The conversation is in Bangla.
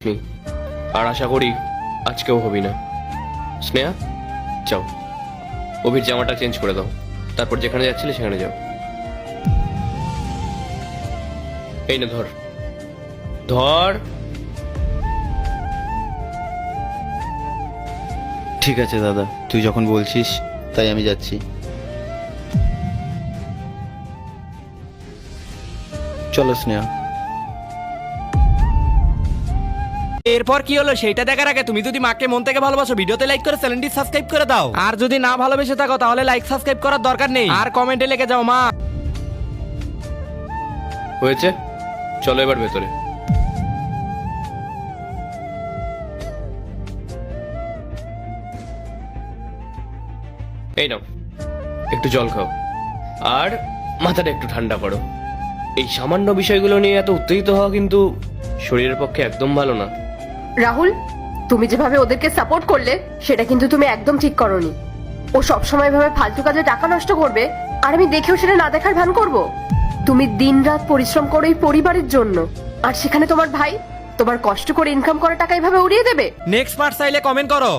নি। আর আশা করি আজকেও হবি না। স্নেহা, যাও অভির জামাটা চেঞ্জ করে দাও, তারপর যেখানে যাচ্ছিলে সেখানে যাও। এই না, ধর ধর। ঠিক আছে দাদা, তুই যখন বলছিস তাই আমি যাচ্ছি। চলো স্নেহা। এরপর কি হলো সেটা দেখার আগে তুমি যদি মাকে মন থেকে ভালোবাসো ভিডিওতে লাইক করে চ্যানেলটি সাবস্ক্রাইব করে দাও। আর যদি না ভালোবেসে থাকো তাহলে লাইক সাবস্ক্রাইব করার দরকার নেই, আর কমেন্টে লিখে যাও মা। হয়েছে, চলো এবার ভেতরে। এই নাও, একটু জল খাও আর মাথাটা একটু ঠান্ডা করো। এই সামান্য বিষয়গুলো নিয়ে এত উত্তেজিত হওয়া কিন্তু শরীরের পক্ষে একদম ভালো না। রাহুল, তুমি যেভাবে ওদেরকে সাপোর্ট করলে সেটা কিন্তু তুমি একদম ঠিক করোনি। ও সবসময় ভাবে ফালতু কাজে টাকা নষ্ট করবে, আর আমি দেখেও সেটা না দেখার ভান করব। তুমি দিনরাত পরিশ্রম করো এই পরিবারের জন্য, আর সেখানে তোমার ভাই তোমার কষ্ট করে ইনকাম করা টাকা এইভাবে উড়িয়ে দেবে? নেক্সট পার্ট চাইলে কমেন্ট করো।